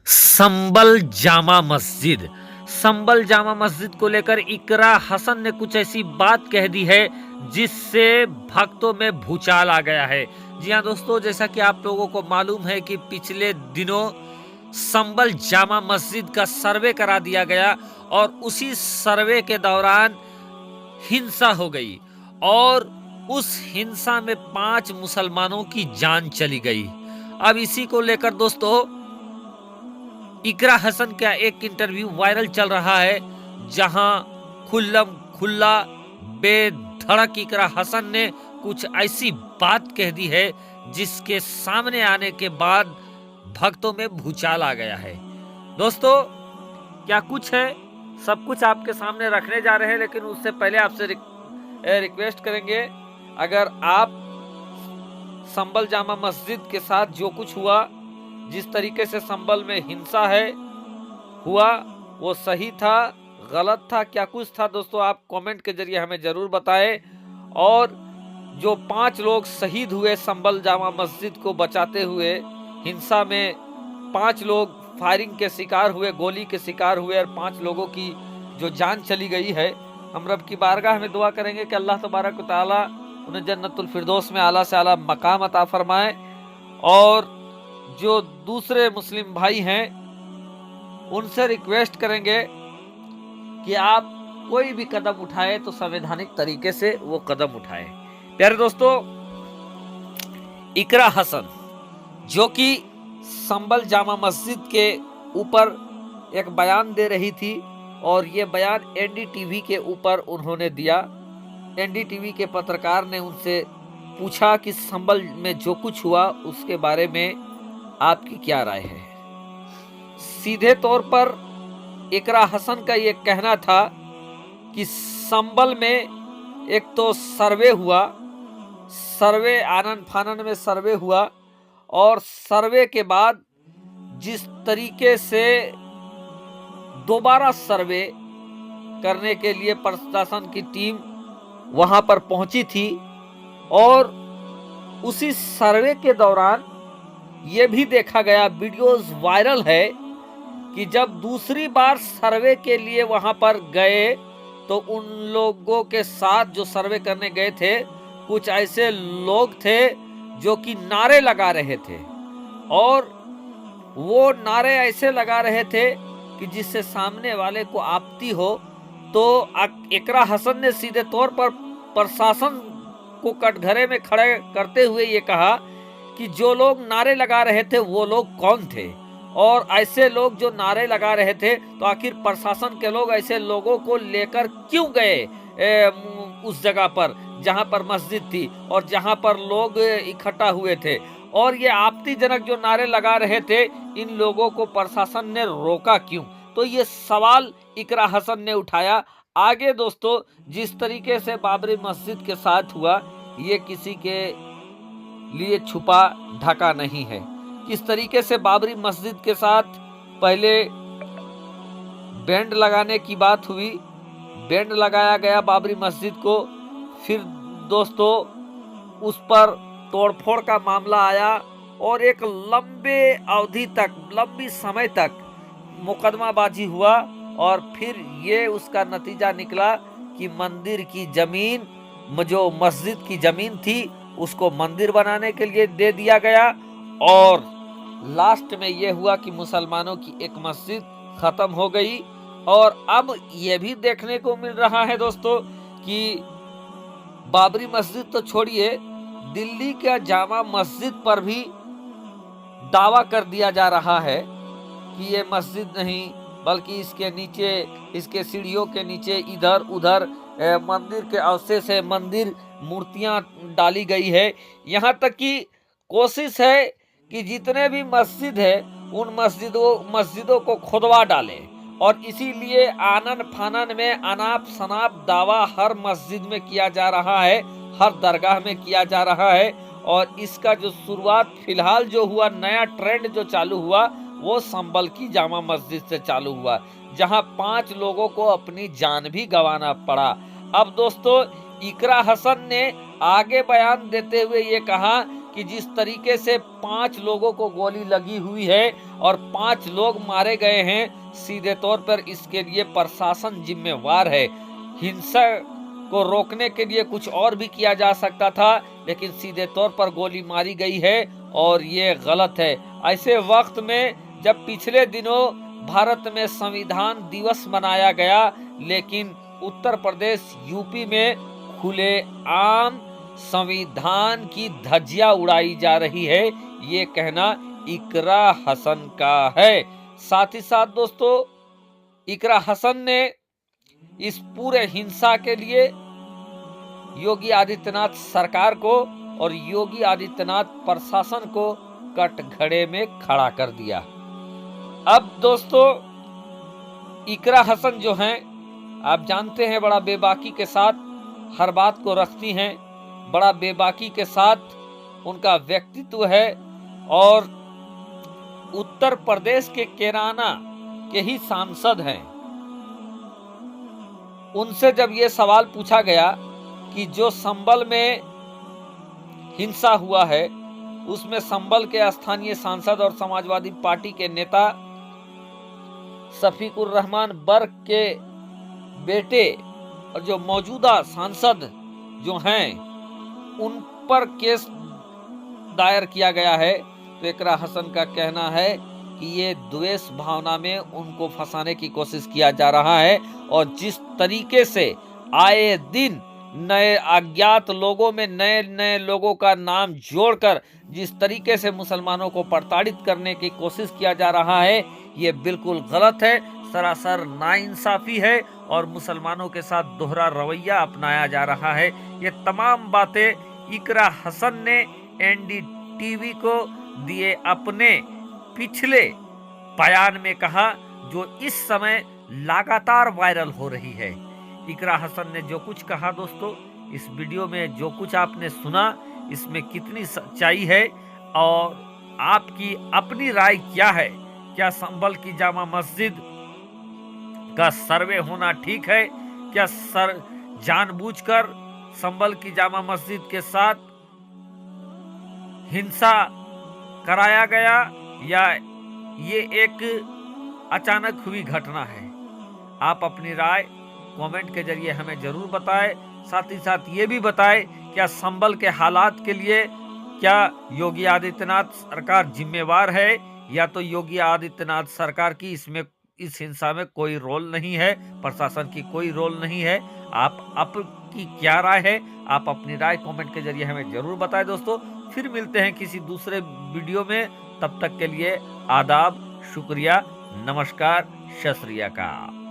संबल जामा मस्जिद। संबल जामा मस्जिद को लेकर इकरा हसन ने कुछ ऐसी बात कह दी है जिससे भक्तों में भूचाल आ गया है। जी हाँ दोस्तों, जैसा कि आप लोगों को मालूम है कि पिछले दिनों संबल जामा मस्जिद का सर्वे करा दिया गया और उसी सर्वे के दौरान हिंसा हो गई और उस हिंसा में 5 मुसलमानों की जान चली गई। अब इसी को लेकर दोस्तों इकरा हसन का एक इंटरव्यू वायरल चल रहा है, जहां खुल्लम खुल्ला बेधड़क इकरा हसन ने कुछ ऐसी बात कह दी है जिसके सामने आने के बाद भक्तों में भूचाल आ गया है। दोस्तों क्या कुछ है, सब कुछ आपके सामने रखने जा रहे हैं, लेकिन उससे पहले आपसे रिक्वेस्ट करेंगे, अगर आप संबल जामा मस्जिद के साथ जो कुछ हुआ, जिस तरीके से संबल में हिंसा है हुआ, वो सही था, गलत था, क्या कुछ था दोस्तों, आप कमेंट के जरिए हमें जरूर बताएं। और जो 5 लोग शहीद हुए संबल जामा मस्जिद को बचाते हुए, हिंसा में 5 लोग फायरिंग के शिकार हुए, गोली के शिकार हुए और 5 लोगों की जो जान चली गई है, हम रब की बारगाह में दुआ करेंगे कि अल्लाह तबारक व तआला उन्हें जन्नतुल फिरदौस में आला से आला मकाम अता फरमाए। और जो दूसरे मुस्लिम भाई हैं उनसे रिक्वेस्ट करेंगे कि आप कोई भी कदम उठाए तो संवैधानिक तरीके से वो कदम उठाए। प्यारे दोस्तों, इकरा हसन जो कि संबल जामा मस्जिद के ऊपर एक बयान दे रही थी और ये बयान एनडीटीवी के ऊपर उन्होंने दिया। एनडीटीवी के पत्रकार ने उनसे पूछा कि संबल में जो कुछ हुआ उसके बारे में आपकी क्या राय है। सीधे तौर पर इकरा हसन का ये कहना था कि संबल में एक तो सर्वे हुआ, सर्वे आनन फानन में सर्वे हुआ और सर्वे के बाद जिस तरीके से दोबारा सर्वे करने के लिए प्रशासन की टीम वहां पर पहुंची थी और उसी सर्वे के दौरान ये भी देखा गया, वीडियोस वायरल है कि जब दूसरी बार सर्वे के लिए वहां पर गए तो उन लोगों के साथ जो सर्वे करने गए थे, कुछ ऐसे लोग थे जो कि नारे लगा रहे थे और वो नारे ऐसे लगा रहे थे कि जिससे सामने वाले को आपत्ति हो। तो इकरा हसन ने सीधे तौर पर प्रशासन को कटघरे में खड़े करते हुए ये कहा कि जो लोग नारे लगा रहे थे वो लोग कौन थे और ऐसे लोग जो नारे लगा रहे थे तो आखिर प्रशासन के लोग ऐसे लोगों को लेकर क्यों गए उस जगह पर जहां पर मस्जिद थी और जहां पर लोग इकट्ठा हुए थे, और ये आपत्तिजनक जो नारे लगा रहे थे इन लोगों को प्रशासन ने रोका क्यों। तो ये सवाल इकरा हसन ने उठाया। आगे दोस्तों जिस तरीके से बाबरी मस्जिद के साथ हुआ ये किसी के लिए छुपा ढका नहीं है। किस तरीके से बाबरी मस्जिद के साथ पहले बैंड लगाने की बात हुई, बैंड लगाया गया बाबरी मस्जिद को, फिर दोस्तों उस पर तोड़फोड़ का मामला आया और एक लंबे अवधि तक, लंबी समय तक मुकदमाबाजी हुआ और फिर ये उसका नतीजा निकला कि मंदिर की जमीन, जो मस्जिद की जमीन थी उसको मंदिर बनाने के लिए दे दिया गया और लास्ट में यह हुआ कि मुसलमानों की एक मस्जिद खत्म हो गई। और अब यह भी देखने को मिल रहा है दोस्तों कि बाबरी मस्जिद तो छोड़िए, दिल्ली के जामा मस्जिद पर भी दावा कर दिया जा रहा है कि ये मस्जिद नहीं बल्कि इसके नीचे, इसके सीढ़ियों के नीचे इधर उधर मंदिर के अवशेष है, मंदिर मूर्तियां डाली गई है। यहाँ तक कि कोशिश है कि जितने भी मस्जिद है उन मस्जिदों को खुदवा डाले और इसीलिए आनन फानन में अनाप शनाप दावा हर मस्जिद में किया जा रहा है, हर दरगाह में किया जा रहा है। और इसका जो शुरुआत फिलहाल जो हुआ, नया ट्रेंड जो चालू हुआ वो संबल की जामा मस्जिद से चालू हुआ जहां 5 लोगों को अपनी जान भी गंवाना पड़ा। अब दोस्तों इकरा हसन ने आगे बयान देते हुए ये कहा कि जिस तरीके से 5 लोगों को गोली लगी हुई है और 5 लोग मारे गए हैं, सीधे तौर पर इसके लिए प्रशासन जिम्मेवार है। हिंसा को रोकने के लिए कुछ और भी किया जा सकता था, लेकिन सीधे तौर पर गोली मारी गई है और ये गलत है। ऐसे वक्त में जब पिछले दिनों भारत में संविधान दिवस मनाया गया, लेकिन उत्तर प्रदेश यूपी में खुलेआम संविधान की धज्जियां उड़ाई जा रही है, ये कहना इकरा हसन का है। साथ ही साथ दोस्तों, इकरा हसन ने इस पूरे हिंसा के लिए योगी आदित्यनाथ सरकार को और योगी आदित्यनाथ प्रशासन को कटघरे में खड़ा कर दिया। अब दोस्तों, इकरा हसन जो हैं, आप जानते हैं बड़ा बेबाकी के साथ हर बात को रखती हैं, बड़ा बेबाकी के साथ उनका व्यक्तित्व है और उत्तर प्रदेश के कैराना के ही सांसद हैं। उनसे जब ये सवाल पूछा गया कि जो संभल में हिंसा हुआ है उसमें संभल के स्थानीय सांसद और समाजवादी पार्टी के नेता शफीकुर रहमान बर्क के बेटे और जो मौजूदा सांसद जो हैं उन पर केस दायर किया गया है, तो इकरा हसन का कहना है कि ये द्वेष भावना में उनको फंसाने की कोशिश किया जा रहा है और जिस तरीके से आए दिन नए अज्ञात लोगों में नए नए लोगों का नाम जोड़कर जिस तरीके से मुसलमानों को प्रताड़ित करने की कोशिश किया जा रहा है, ये बिल्कुल गलत है, सरासर नाइंसाफी है और मुसलमानों के साथ दोहरा रवैया अपनाया जा रहा है। ये तमाम बातें इकरा हसन ने एनडीटीवी को दिए अपने पिछले बयान में कहा, जो इस समय लगातार वायरल हो रही है। इकरा हसन ने जो कुछ कहा दोस्तों, इस वीडियो में जो कुछ आपने सुना, इसमें कितनी सच्चाई है और आपकी अपनी राय क्या है? क्या संभल की जामा मस्जिद का सर्वे होना ठीक है? क्या जानबूझकर संभल की जामा मस्जिद के साथ हिंसा कराया गया या ये एक अचानक हुई घटना है? आप अपनी राय कमेंट के जरिए हमें जरूर बताएं। साथ ही साथ ये भी बताएं, क्या संभल के हालात के लिए क्या योगी आदित्यनाथ सरकार जिम्मेवार है या तो योगी आदित्यनाथ सरकार की इस हिंसा में कोई रोल नहीं है, प्रशासन की कोई रोल नहीं है? आपकी क्या राय है? आप अपनी राय कमेंट के जरिए हमें जरूर बताएं दोस्तों। फिर मिलते हैं किसी दूसरे वीडियो में, तब तक के लिए आदाब, शुक्रिया, नमस्कार, सत श्री अकाल।